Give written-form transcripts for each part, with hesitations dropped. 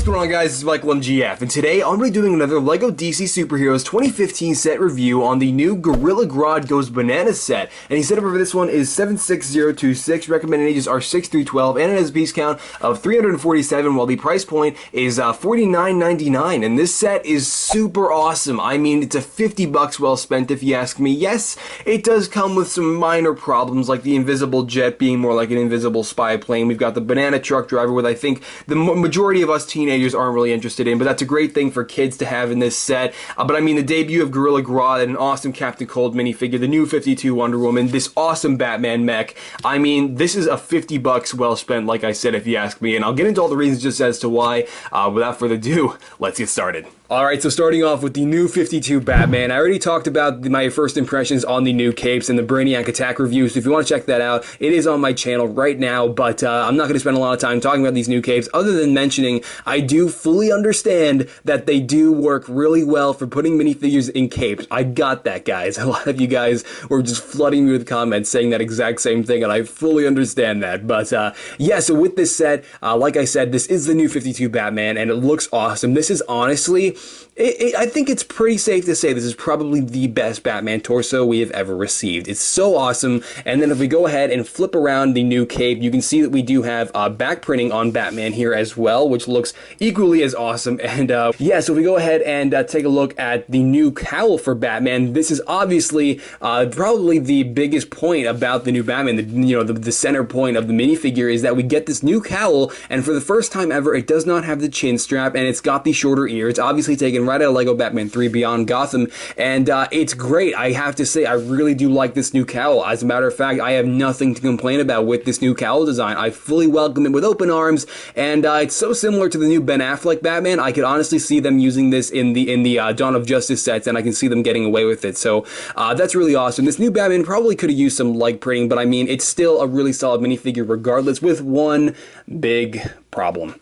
What's going on, guys? It's Michael MGF, and today I'm going to be doing another LEGO DC Superheroes 2015 set review on the new Gorilla Grodd Goes Bananas set. And the setup for this one is 76026, recommended ages are 6 through 12, and it has a piece count of 347, while the price point is $49.99. And this set is super awesome. I mean, it's a 50 bucks well spent if you ask me. Yes, it does come with some minor problems, like the invisible jet being more like an invisible spy plane. We've got the banana truck driver, with I think the majority of us teenagers aren't really interested in, but that's a great thing for kids to have in this set. But I mean, the debut of Gorilla Grodd, an awesome Captain Cold minifigure, the new 52 Wonder Woman, this awesome Batman mech. I mean, this is a 50 bucks well spent, like I said, if you ask me, and I'll get into all the reasons just as to why. Without further ado, let's get started. Alright, so starting off with the new 52 Batman. I already talked about my first impressions on the new capes and the Brainiac attack review, so if you want to check that out, it is on my channel right now, but I'm not going to spend a lot of time talking about these new capes, other than mentioning I do fully understand that they do work really well for putting minifigures in capes. I got that, guys. A lot of you guys were just flooding me with comments saying that exact same thing, and I fully understand that, but yeah, so with this set, like I said, this is the new 52 Batman, and it looks awesome. This is honestly, I think it's pretty safe to say this is probably the best Batman torso we have ever received. It's so awesome. And then if we go ahead and flip around the new cape, you can see that we do have back printing on Batman here as well, which looks equally as awesome. And yeah, so if we go ahead and take a look at the new cowl for Batman, this is obviously probably the biggest point about the new Batman. The center point of the minifigure is that we get this new cowl, and for the first time ever, it does not have the chin strap, and it's got the shorter ear. It's obviously taken right out of LEGO Batman 3 Beyond Gotham, and it's great. I have to say, I really do like this new cowl. As a matter of fact, I have nothing to complain about with this new cowl design. I fully welcome it with open arms, and it's so similar to the new Ben Affleck Batman. I could honestly see them using this in the Dawn of Justice sets, and I can see them getting away with it. So that's really awesome. This new Batman probably could have used some leg printing, but I mean, it's still a really solid minifigure regardless, with one big problem.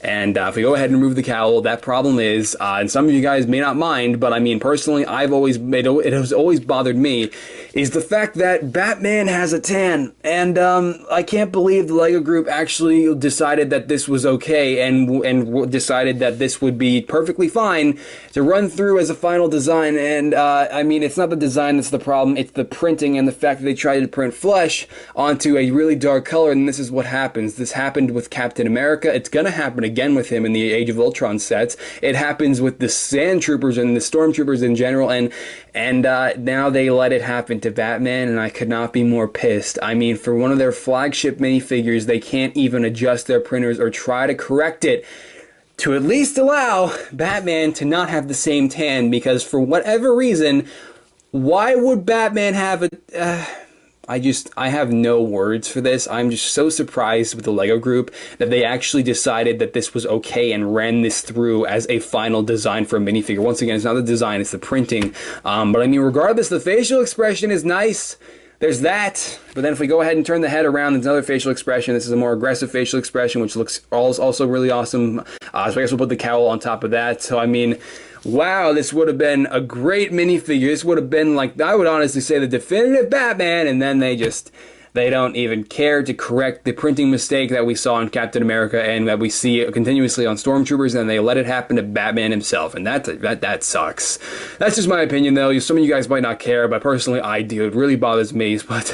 And if we go ahead and remove the cowl, that problem is, and some of you guys may not mind, but I mean, personally, it has always bothered me, is the fact that Batman has a tan. And I can't believe the LEGO group actually decided that this was okay, and decided that this would be perfectly fine to run through as a final design. And I mean, it's not the design that's the problem, it's the printing and the fact that they tried to print flesh onto a really dark color, and this is what happens. This happened with Captain America. It's gonna happen again with him in the Age of Ultron sets. It happens with the Sand Troopers and the Stormtroopers in general, and now they let it happen to Batman, and I could not be more pissed. I mean, for one of their flagship minifigures, they can't even adjust their printers or try to correct it to at least allow Batman to not have the same tan, because for whatever reason, why would Batman have a... I have no words for this. I'm just so surprised with the LEGO group that they actually decided that this was okay and ran this through as a final design for a minifigure. Once again, it's not the design, it's the printing. But I mean, regardless, the facial expression is nice. There's that. But then if we go ahead and turn the head around, there's another facial expression. This is a more aggressive facial expression, which looks also really awesome. So I guess we'll put the cowl on top of that. So I mean, wow, this would have been a great minifigure. This would have been, like, I would honestly say, the definitive Batman, and then they don't even care to correct the printing mistake that we saw in Captain America and that we see continuously on Stormtroopers, and they let it happen to Batman himself, and that sucks. That's just my opinion, though. Some of you guys might not care, but personally, I do. It really bothers me, but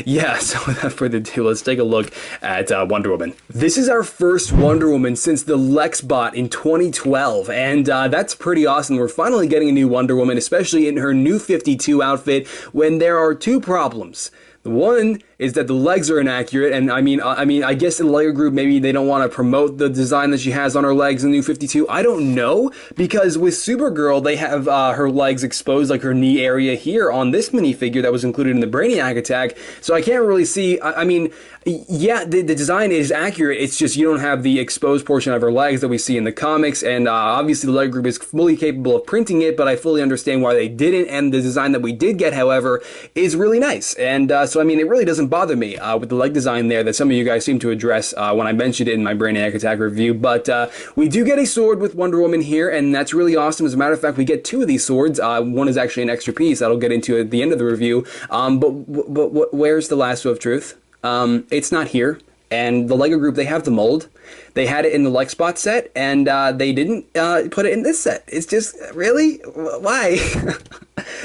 yeah, so without further ado, let's take a look at Wonder Woman. This is our first Wonder Woman since the Lexbot in 2012, and that's pretty awesome. We're finally getting a new Wonder Woman, especially in her new 52 outfit, when there are two problems. The one is that the legs are inaccurate, and I mean, I guess in the LEGO group, maybe they don't want to promote the design that she has on her legs in the new 52. I don't know, because with Supergirl, they have her legs exposed, like her knee area here on this minifigure that was included in the Brainiac attack, so I can't really see, I mean, yeah, the design is accurate, it's just you don't have the exposed portion of her legs that we see in the comics, and obviously the LEGO group is fully capable of printing it, but I fully understand why they didn't, and the design that we did get, however, is really nice, and so I mean, it really doesn't bother me with the leg design there that some of you guys seem to address when I mentioned it in my Brainiac Attack review, but we do get a sword with Wonder Woman here, and that's really awesome. As a matter of fact, we get two of these swords. One is actually an extra piece that I'll get into at the end of the review, but where's the lasso of truth? It's not here. and the LEGO Group, they have the mold. They had it in the Lexbot set, and they didn't put it in this set. It's just, really? Why?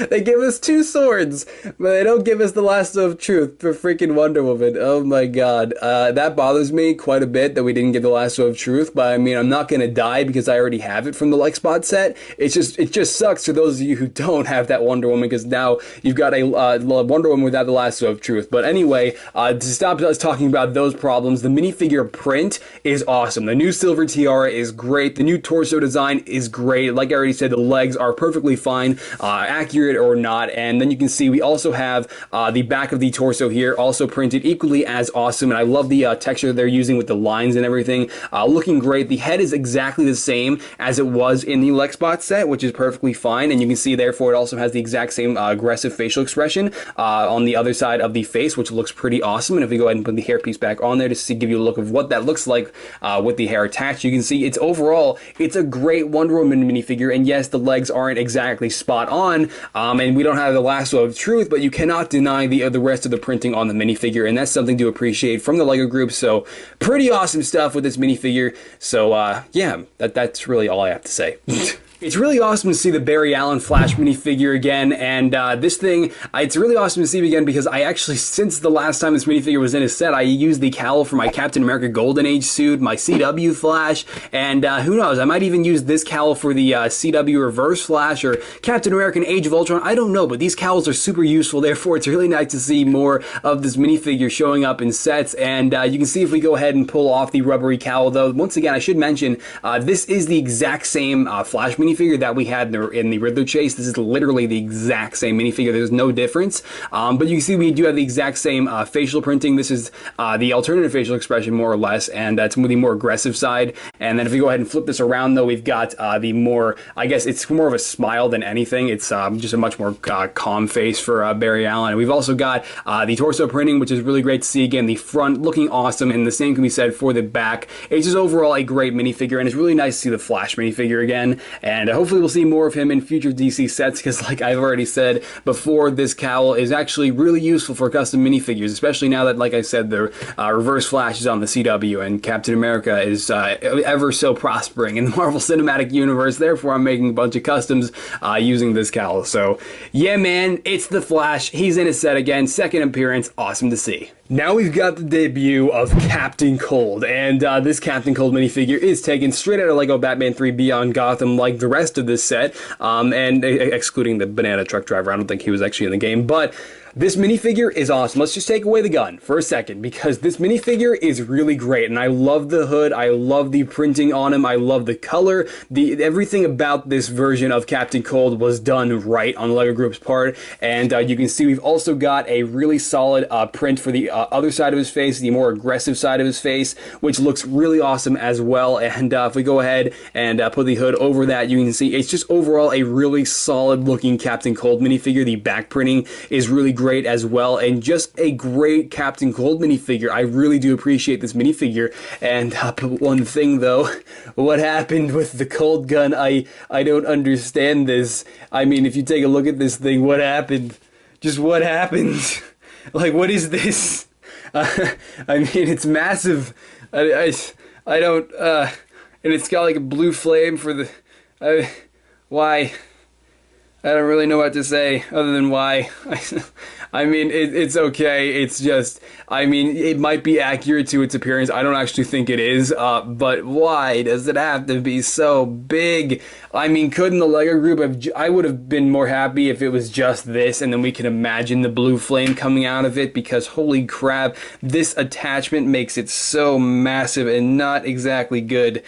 They give us 2 swords, but they don't give us the lasso of truth for freaking Wonder Woman. Oh my god. That bothers me quite a bit that we didn't get the lasso of truth, but I mean, I'm not gonna die because I already have it from the Lexbot set. It just sucks for those of you who don't have that Wonder Woman, because now you've got a Wonder Woman without the lasso of truth. But anyway, to stop us talking about those problems, the minifigure print is awesome. The new silver tiara is great. The new torso design is great. Like I already said, the legs are perfectly fine, accurate or not. And then you can see we also have the back of the torso here, also printed equally as awesome. And I love the texture they're using with the lines and everything. Looking great. The head is exactly the same as it was in the Lexbot set, which is perfectly fine. And you can see, therefore, it also has the exact same aggressive facial expression on the other side of the face, which looks pretty awesome. And if we go ahead and put the hairpiece back on there to give you a look of what that looks like with the hair attached, you can see it's overall, it's a great Wonder Woman minifigure. And yes, the legs aren't exactly spot on, and we don't have the lasso of truth, but you cannot deny the rest of the printing on the minifigure, and that's something to appreciate from the LEGO Group. So pretty awesome stuff with this minifigure. So yeah, that's really all I have to say. It's really awesome to see the Barry Allen Flash minifigure again, and this thing, it's really awesome to see him again because I actually, since the last time this minifigure was in a set, I used the cowl for my Captain America Golden Age suit, my CW Flash, and who knows, I might even use this cowl for the CW Reverse Flash or Captain American Age of Ultron, I don't know, but these cowls are super useful, therefore it's really nice to see more of this minifigure showing up in sets. And you can see if we go ahead and pull off the rubbery cowl, though, once again, I should mention, this is the exact same Flash minifigure that we had in the Riddler chase. This is literally the exact same minifigure. There's no difference. But you can see we do have the exact same facial printing. This is the alternative facial expression, more or less, and it's the more aggressive side. And then if we go ahead and flip this around, though, we've got the more, I guess it's more of a smile than anything. It's just a much more calm face for Barry Allen. And we've also got the torso printing, which is really great to see. Again, the front looking awesome, and the same can be said for the back. It's just overall a great minifigure, and it's really nice to see the Flash minifigure again. And hopefully we'll see more of him in future DC sets, because like I've already said before, this cowl is actually really useful for custom minifigures, especially now that, like I said, the Reverse Flash is on the CW and Captain America is ever so prospering in the Marvel Cinematic Universe. Therefore, I'm making a bunch of customs using this cowl. So yeah, man, it's the Flash. He's in a set again. Second appearance. Awesome to see. Now we've got the debut of Captain Cold, and this Captain Cold minifigure is taken straight out of LEGO Batman 3 Beyond Gotham, like the rest of this set, and excluding the banana truck driver. I don't think he was actually in the game, but this minifigure is awesome. Let's just take away the gun for a second, because this minifigure is really great, and I love the hood, I love the printing on him, I love the color, everything about this version of Captain Cold was done right on the LEGO Group's part. And you can see we've also got a really solid print for the other side of his face, the more aggressive side of his face, which looks really awesome as well. And if we go ahead and put the hood over that, you can see it's just overall a really solid looking Captain Cold minifigure. The back printing is really great as well, and just a great Captain Cold minifigure. I really do appreciate this minifigure. And one thing though, what happened with the cold gun? I don't understand this. I mean, if you take a look at this thing, what happened? Just what happened? Like, what is this? I mean, it's massive. I don't, and it's got like a blue flame for the, why? I don't really know what to say other than why. I mean, it's okay. It's just, I mean, it might be accurate to its appearance. I don't actually think it is, but why does it have to be so big? I mean, couldn't the LEGO Group have, I would have been more happy if it was just this, and then we can imagine the blue flame coming out of it, because holy crap, this attachment makes it so massive and not exactly good.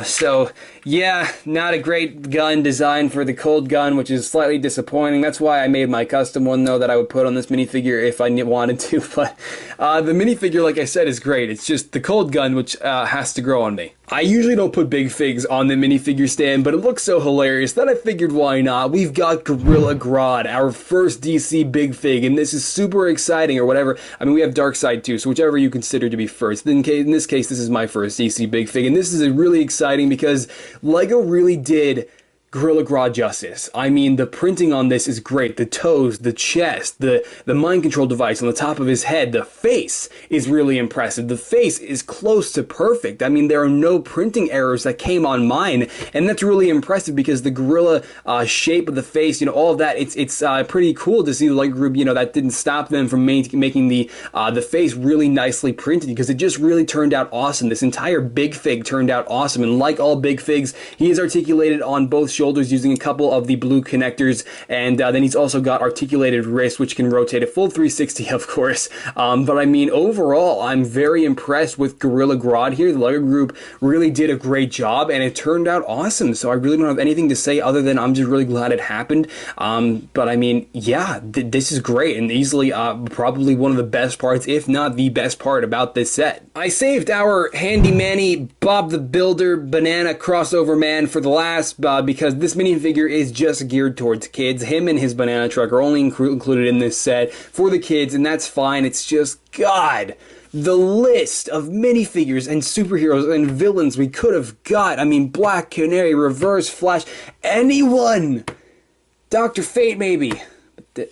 So yeah, not a great gun design for the cold gun, which is slightly disappointing. That's why I made my custom one, though, that I would put on this minifigure if I wanted to. But the minifigure, like I said, is great. It's just the cold gun which has to grow on me. I usually don't put big figs on the minifigure stand, but it looks so hilarious that I figured why not. We've got Gorilla Grodd, our first DC big fig, and this is super exciting, or whatever. I mean, we have Darkseid too, so whichever you consider to be first. In this case, this is my first DC big fig, and this is really exciting because LEGO really did Gorilla Grodd justice. I mean, the printing on this is great. The toes, the chest, the mind control device on the top of his head, the face is really impressive. The face is close to perfect. I mean, there are no printing errors that came on mine, and that's really impressive because the gorilla shape of the face, you know, all of that, it's pretty cool to see the LEGO group, you know, that didn't stop them from making the face really nicely printed, because it just really turned out awesome. This entire big fig turned out awesome, and like all big figs, he is articulated on both shoulders using a couple of the blue connectors, and then he's also got articulated wrists, which can rotate a full 360, of course. But I mean, overall, I'm very impressed with Gorilla Grodd here. The LEGO group really did a great job, and it turned out awesome. So I really don't have anything to say other than I'm just really glad it happened. But I mean, yeah, this is great, and easily probably one of the best parts, if not the best part about this set. I saved our handy-manny Bob the Builder banana crossover man for the last because this minifigure is just geared towards kids. Him and his banana truck are only included in this set for the kids, and that's fine. It's just, God, the list of minifigures and superheroes and villains we could have got. I mean, Black Canary, Reverse Flash, anyone! Dr. Fate, maybe. But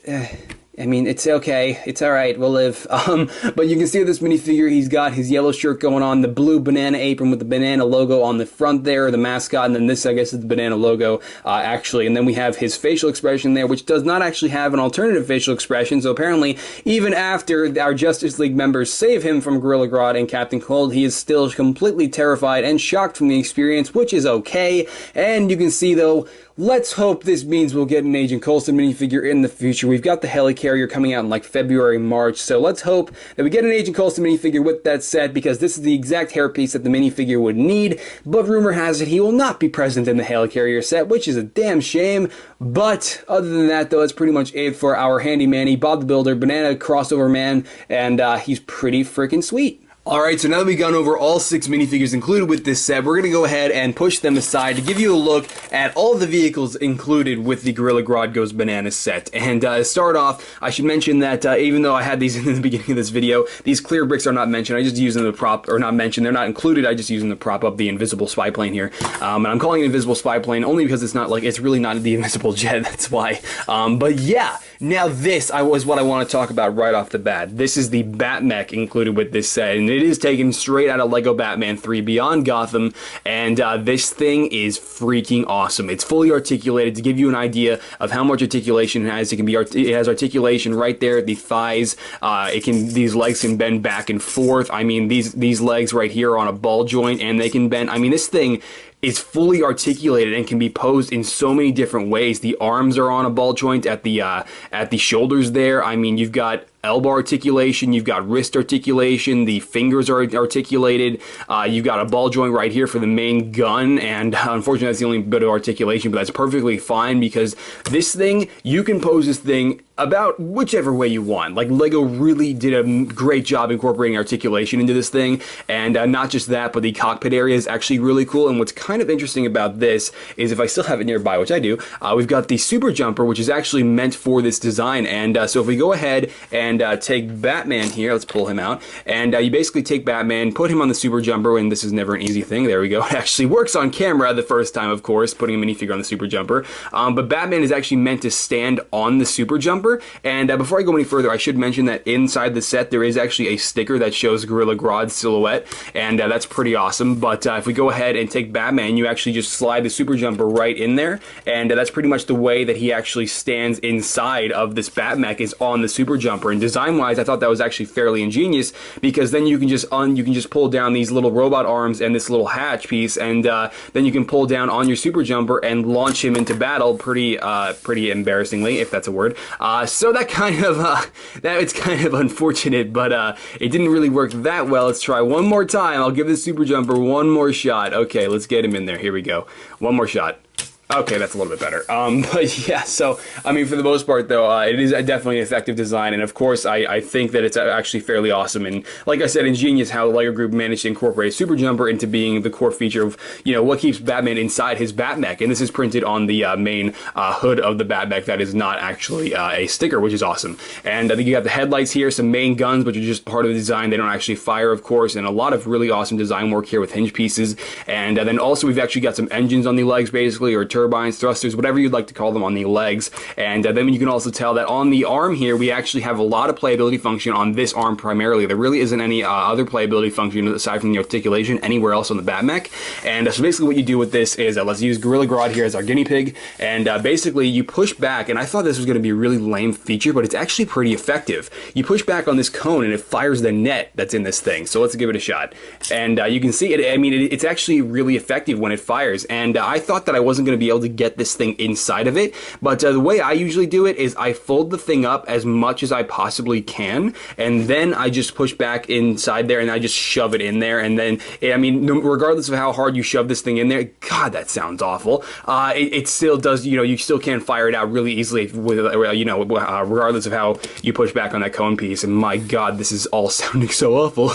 I mean, it's okay. It's alright. We'll live. But you can see this minifigure, he's got his yellow shirt going on, the blue banana apron with the banana logo on the front there, the mascot, and then this, I guess, is the banana logo, actually. And then we have his facial expression there, which does not actually have an alternative facial expression, so apparently, even after our Justice League members save him from Gorilla Grodd and Captain Cold, he is still completely terrified and shocked from the experience, which is okay. And you can see, though, let's hope this means we'll get an Agent Coulson minifigure in the future. We've got the Helicarrier coming out in like February, March, so let's hope that we get an Agent Coulson minifigure with that set, because this is the exact hairpiece that the minifigure would need. But rumor has it he will not be present in the Helicarrier set, which is a damn shame. But other than that, though, that's pretty much it for our handy-manny Bob the Builder banana crossover man, and he's pretty freaking sweet. Alright, so now that we've gone over all 6 minifigures included with this set, we're going to go ahead and push them aside to give you a look at all the vehicles included with the Gorilla Grodd Goes Bananas set. And to start off, I should mention that even though I had these in the beginning of this video, these clear bricks are not mentioned. I just use them to prop, or not mentioned, they're not included, I just use them to prop up the invisible spy plane here. And I'm calling it invisible spy plane only because it's not like, it's really not the invisible jet, that's why. But yeah, now this was what I want to talk about right off the bat. This is the Bat-Mech included with this set, and it is taken straight out of Lego Batman 3 Beyond Gotham, and this thing is freaking awesome. It's fully articulated. To give you an idea of how much articulation it has, it has articulation right there at the thighs. These legs can bend back and forth. I mean, these legs right here are on a ball joint, and they can bend. I mean, this thing is fully articulated and can be posed in so many different ways. The arms are on a ball joint at the shoulders there. I mean, you've got elbow articulation, you've got wrist articulation, the fingers are articulated, you've got a ball joint right here for the main gun, and unfortunately that's the only bit of articulation, but that's perfectly fine because this thing, you can pose this thing about whichever way you want. Like, Lego really did a great job incorporating articulation into this thing, and not just that, but the cockpit area is actually really cool. And what's kind of interesting about this is, if I still have it nearby, which I do, we've got the super jumper, which is actually meant for this design. And so if we go ahead and take Batman here, let's pull him out, and you basically take Batman, put him on the super jumper, and this is never an easy thing. There we go. It actually works on camera the first time, of course, putting a minifigure on the super jumper. But Batman is actually meant to stand on the super jumper. And before I go any further, I should mention that inside the set there is actually a sticker that shows Gorilla Grodd's silhouette, and that's pretty awesome. But if we go ahead and take Batman, you actually just slide the super jumper right in there, and that's pretty much the way that he actually stands inside of this Bat-Mech, is on the super jumper. And design-wise, I thought that was actually fairly ingenious, because then you can just pull down these little robot arms and this little hatch piece, and then you can pull down on your super jumper and launch him into battle pretty embarrassingly, if that's a word. So that kind of, it's kind of unfortunate, but it didn't really work that well. Let's try one more time. I'll give this super jumper one more shot. Okay, let's get him in there. Here we go. One more shot. Okay, that's a little bit better. But yeah, so, I mean, for the most part, though, it is definitely an effective design, and of course, I think that it's actually fairly awesome, and like I said, ingenious how the LEGO Group managed to incorporate a super jumper into being the core feature of, you know, what keeps Batman inside his Bat-Mech, and this is printed on the main hood of the Bat-Mech. That is not actually a sticker, which is awesome. And I think you got the headlights here, some main guns, which are just part of the design. They don't actually fire, of course, and a lot of really awesome design work here with hinge pieces, and then also we've actually got some engines on the legs, basically, or turbines, thrusters, whatever you'd like to call them on the legs. And then you can also tell that on the arm here, we actually have a lot of playability function on this arm primarily. There really isn't any other playability function aside from the articulation anywhere else on the Bat-Mech. And so basically what you do with this is, let's use Gorilla Grodd here as our guinea pig, and basically you push back, and I thought this was going to be a really lame feature, but it's actually pretty effective. You push back on this cone and it fires the net that's in this thing. So let's give it a shot. And you can see it, I mean, it's actually really effective when it fires. And I thought that I wasn't going to be able to get this thing inside of it, but the way I usually do it is I fold the thing up as much as I possibly can, and then I just push back inside there and I just shove it in there. And then, I mean, regardless of how hard you shove this thing in there, God, that sounds awful. It still does, you know, you still can fire it out really easily with, you know, regardless of how you push back on that cone piece. And my God, this is all sounding so awful.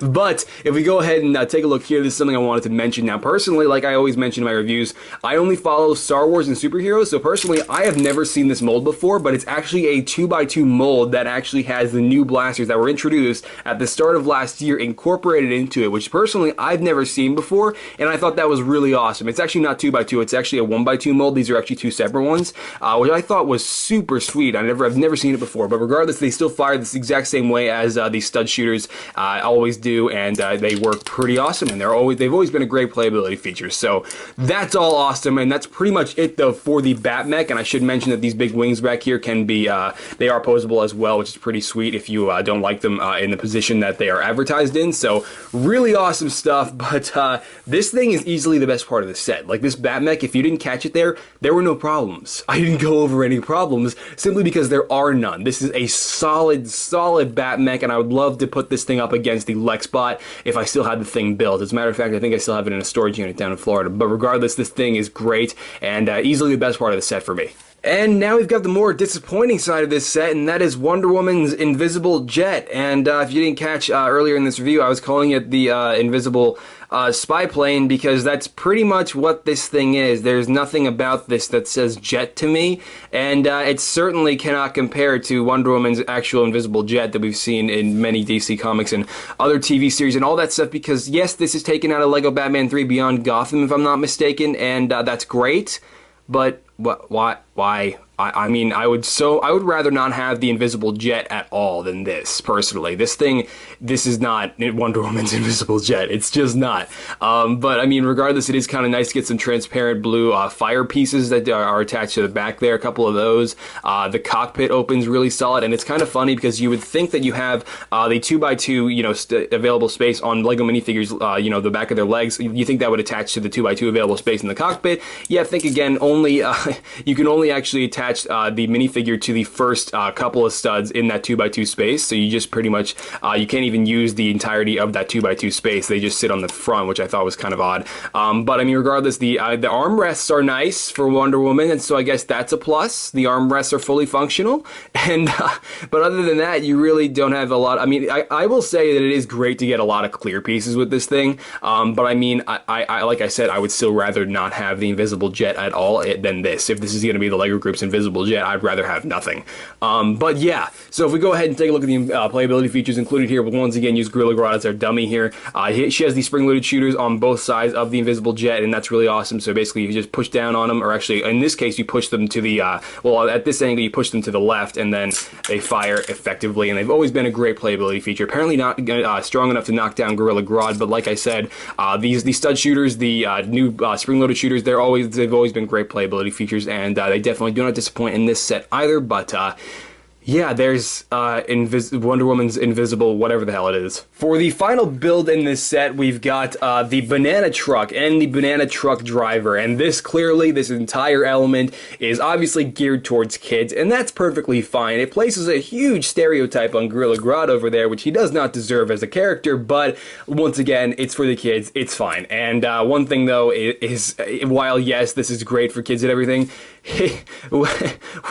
But if we go ahead and take a look here, this is something I wanted to mention. Now, personally, like I always mention in my reviews, I only follow Star Wars and superheroes. So personally, I have never seen this mold before, but it's actually a 2x2 mold that actually has the new blasters that were introduced at the start of last year incorporated into it, which personally I've never seen before, and I thought that was really awesome. It's actually not 2x2, it's actually a 1x2 mold. These are actually two separate ones, which I thought was super sweet. I've never seen it before, but regardless, they still fire this exact same way as these stud shooters always do, and they work pretty awesome, and they've always been a great playability feature. So that's all awesome, and that's pretty much it though for the Bat-Mech. And I should mention that these big wings back here can be they are posable as well, which is pretty sweet if you don't like them in the position that they are advertised in. So really awesome stuff. But this thing is easily the best part of the set. Like this Bat-Mech, if you didn't catch it there were no problems. I didn't go over any problems simply because there are none. This is a solid Bat-Mech, and I would love to put this thing up against the Lexbot if I still had the thing built. As a matter of fact, I think I still have it in a storage unit down in Florida. But regardless, this thing is great and easily the best part of the set for me. And now we've got the more disappointing side of this set, and that is Wonder Woman's invisible jet. And if you didn't catch earlier in this review, I was calling it the invisible spy plane because that's pretty much what this thing is. There's nothing about this that says jet to me, and it certainly cannot compare to Wonder Woman's actual invisible jet that we've seen in many DC comics and other TV series and all that stuff, because yes, this is taken out of Lego Batman 3 Beyond Gotham, if I'm not mistaken, and that's great, but why? I mean, I would rather not have the invisible jet at all than this, personally. This is not Wonder Woman's invisible jet. It's just not. But I mean, regardless, it is kind of nice to get some transparent blue fire pieces that are attached to the back there, a couple of those. The cockpit opens really solid, and it's kind of funny because you would think that you have the 2x2, you know, available space on Lego minifigures, you know, the back of their legs. You think that would attach to the 2x2 available space in the cockpit. Yeah, think again, only, you can only actually attach the minifigure to the first couple of studs in that 2x2 space, so you just pretty much you can't even use the entirety of that 2x2 space. They just sit on the front, which I thought was kind of odd. But I mean, regardless, the armrests are nice for Wonder Woman, and so I guess that's a plus. The armrests are fully functional, and but other than that, you really don't have a lot. I mean, I will say that it is great to get a lot of clear pieces with this thing, but I mean, I like I said, I would still rather not have the invisible jet at all than this. If this is going to be the Lego Group's invisible jet, I'd rather have nothing. But yeah, so if we go ahead and take a look at the playability features included here, we'll once again use Gorilla Grodd as our dummy here. She has these spring-loaded shooters on both sides of the invisible jet, and that's really awesome. So basically, you just push down on them, or actually, in this case, you push them to the, well, at this angle, you push them to the left, and then they fire effectively, and they've always been a great playability feature. Apparently not strong enough to knock down Gorilla Grodd, but like I said, these stud shooters, the new spring-loaded shooters, they've always been great playability features, and they definitely do not disappoint in this set either. But yeah, there's Wonder Woman's invisible whatever the hell it is. For the final build in this set, we've got the banana truck and the banana truck driver, and this entire element is obviously geared towards kids, and that's perfectly fine. It places a huge stereotype on Gorilla Grodd over there, which he does not deserve as a character, but once again, it's for the kids, it's fine. And one thing though is, while yes, this is great for kids and everything,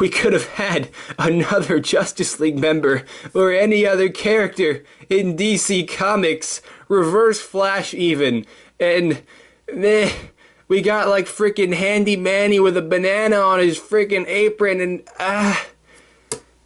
we could have had another Justice League member or any other character in DC Comics, Reverse Flash even, and we got like freaking Handy Manny with a banana on his freaking apron, and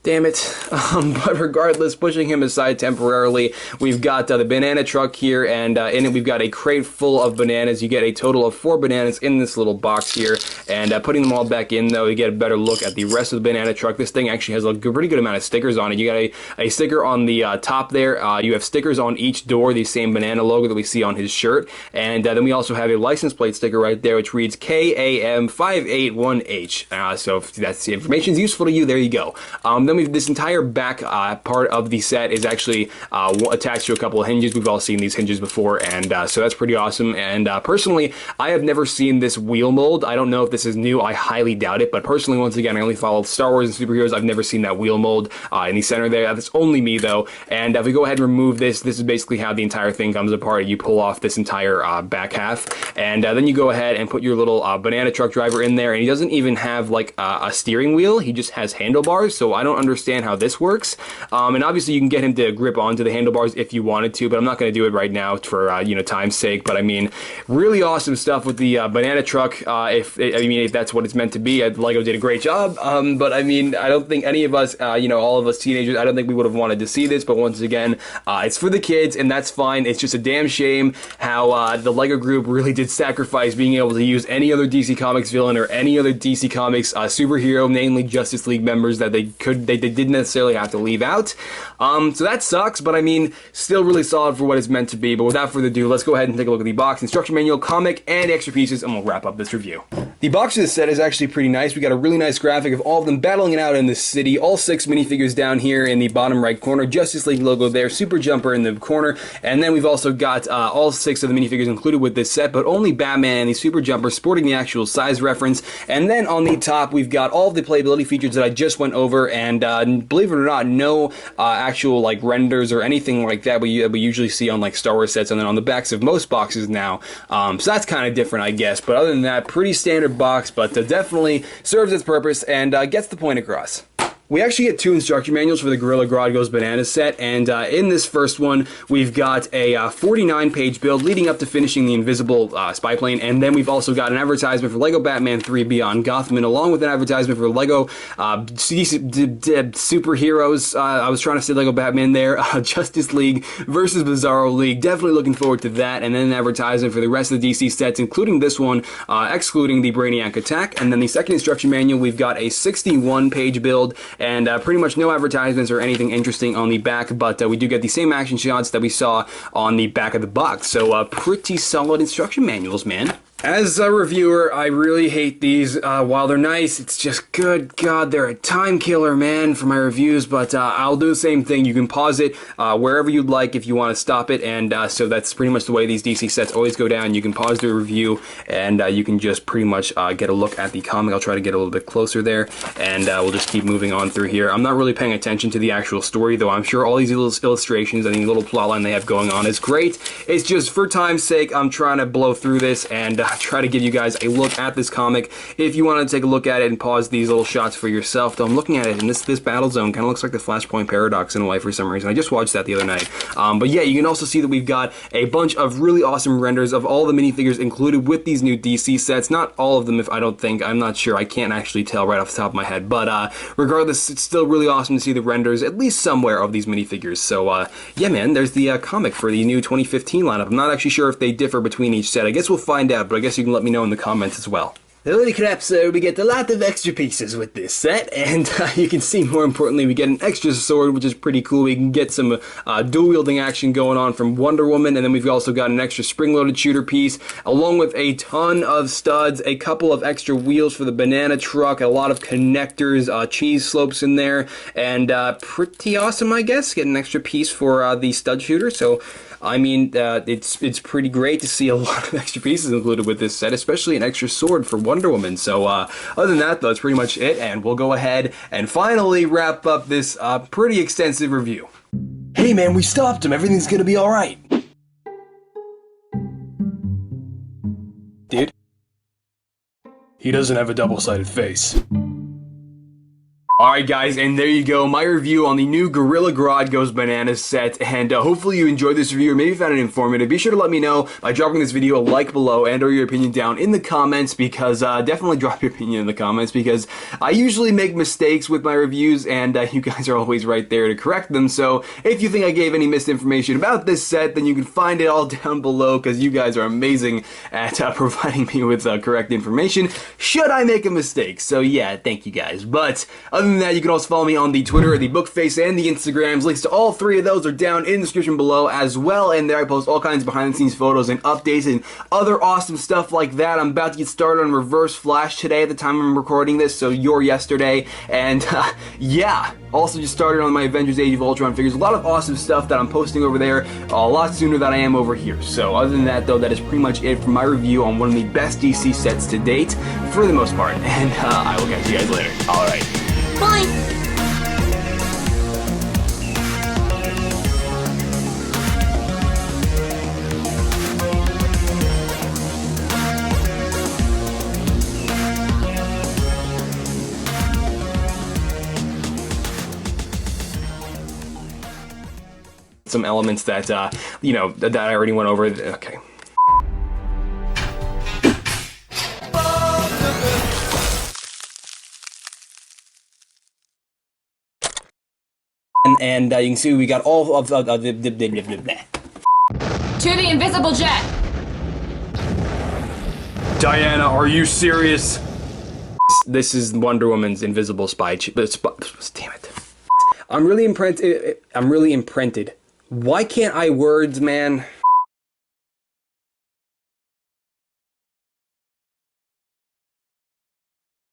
Damn it. But regardless, pushing him aside temporarily, we've got the banana truck here, and in it we've got a crate full of bananas. You get a total of 4 bananas in this little box here, and putting them all back in, though, you get a better look at the rest of the banana truck. This thing actually has a pretty good amount of stickers on it. You got a sticker on the top there. You have stickers on each door, the same banana logo that we see on his shirt, and then we also have a license plate sticker right there, which reads KAM581H. So if that's the information is useful to you, there you go. Then we've this entire back part of the set is actually attached to a couple of hinges. We've all seen these hinges before, and so that's pretty awesome. And personally, I have never seen this wheel mold. I don't know if this is new. I highly doubt it. But personally, once again, I only follow Star Wars and superheroes. I've never seen that wheel mold in the center there. That's only me, though. And if we go ahead and remove this, this is basically how the entire thing comes apart. You pull off this entire back half, and then you go ahead and put your little banana truck driver in there. And he doesn't even have like a steering wheel. He just has handlebars. So I don't understand how this works. And obviously, you can get him to grip onto the handlebars if you wanted to, but I'm not going to do it right now for time's sake. But I mean, really awesome stuff with the banana truck. If that's what it's meant to be, Lego did a great job. But I mean, I don't think any of us, all of us teenagers, I don't think we would have wanted to see this. But once again, it's for the kids, and that's fine. It's just a damn shame how the Lego group really did sacrifice being able to use any other DC Comics villain or any other DC Comics superhero, namely Justice League members, that they didn't necessarily have to leave out. So that sucks, but I mean, still really solid for what it's meant to be. But without further ado, let's go ahead and take a look at the box, instruction manual, comic, and extra pieces, and we'll wrap up this review. The box of this set is actually pretty nice. We got a really nice graphic of all of them battling it out in the city. All 6 minifigures down here in the bottom right corner. Justice League logo there. Super Jumper in the corner. And then we've also got all 6 of the minifigures included with this set, but only Batman and the Super Jumper sporting the actual size reference. And then on the top, we've got all of the playability features that I just went over, and believe it or not, no actual like renders or anything like that we usually see on like Star Wars sets, and then on the backs of most boxes now. So that's kind of different, I guess. But other than that, pretty standard box, but definitely serves its purpose and gets the point across. We actually get 2 instruction manuals for the Gorilla Grodd Goes Bananas set, and in this first one, we've got a 49-page build leading up to finishing the invisible spy plane, and then we've also got an advertisement for Lego Batman 3 Beyond Gotham, along with an advertisement for Lego superheroes. I was trying to say Lego Batman there, Justice League versus Bizarro League. Definitely looking forward to that, and then an advertisement for the rest of the DC sets, including this one, excluding the Brainiac attack. And then the second instruction manual, we've got a 61-page build, and pretty much no advertisements or anything interesting on the back, but we do get the same action shots that we saw on the back of the box. So pretty solid instruction manuals, man. As a reviewer, I really hate these. While they're nice, it's just, good God, they're a time killer, man, for my reviews, but I'll do the same thing. You can pause it wherever you'd like if you want to stop it, and so that's pretty much the way these DC sets always go down. You can pause the review, and you can just pretty much get a look at the comic. I'll try to get a little bit closer there, and we'll just keep moving on through here. I'm not really paying attention to the actual story, though I'm sure all these little illustrations and the little plotline they have going on is great. It's just, for time's sake, I'm trying to blow through this, and try to give you guys a look at this comic. If you want to take a look at it and pause these little shots for yourself, though I'm looking at it, and this battle zone kind of looks like the Flashpoint Paradox in a way for some reason. I just watched that the other night. But yeah, you can also see that we've got a bunch of really awesome renders of all the minifigures included with these new DC sets. Not all of them, I'm not sure. I can't actually tell right off the top of my head. But regardless, it's still really awesome to see the renders, at least somewhere, of these minifigures. So yeah, man, there's the comic for the new 2015 lineup. I'm not actually sure if they differ between each set. I guess we'll find out, but I guess you can let me know in the comments as well. Holy crap, so we get a lot of extra pieces with this set, and you can see, more importantly, we get an extra sword, which is pretty cool. We can get some dual-wielding action going on from Wonder Woman, and then we've also got an extra spring-loaded shooter piece, along with a ton of studs, a couple of extra wheels for the banana truck, a lot of connectors, cheese slopes in there, and pretty awesome, I guess. Get an extra piece for the stud shooter, so I mean, it's pretty great to see a lot of extra pieces included with this set, especially an extra sword for Wonder Woman. So other than that, though, that's pretty much it, and we'll go ahead and finally wrap up this pretty extensive review. Hey man, we stopped him. Everything's gonna be alright. Dude? He doesn't have a double-sided face. Alright guys, and there you go, my review on the new Gorilla Grodd Goes Bananas set, and hopefully you enjoyed this review or maybe found it informative. Be sure to let me know by dropping this video a like below and or your opinion down in the comments, because definitely drop your opinion in the comments, because I usually make mistakes with my reviews and you guys are always right there to correct them. So if you think I gave any misinformation about this set, then you can find it all down below, because you guys are amazing at providing me with correct information should I make a mistake. So yeah, thank you guys. But other than that, you can also follow me on the Twitter, the Bookface, and the Instagrams. Links to all three of those are down in the description below as well, and there I post all kinds of behind-the-scenes photos and updates and other awesome stuff like that. I'm about to get started on Reverse Flash today at the time I'm recording this, so you're yesterday, and yeah. Also just started on my Avengers Age of Ultron figures. A lot of awesome stuff that I'm posting over there a lot sooner than I am over here. So other than that though, that is pretty much it for my review on one of the best DC sets to date, for the most part. And I will catch you guys later. Alright. Bye! Some elements that, you know, that I already went over. Okay. And you can see we got all of the... To the invisible jet! Diana, are you serious? This is Wonder Woman's invisible spy damn it. I'm really imprinted. Why can't I words, man?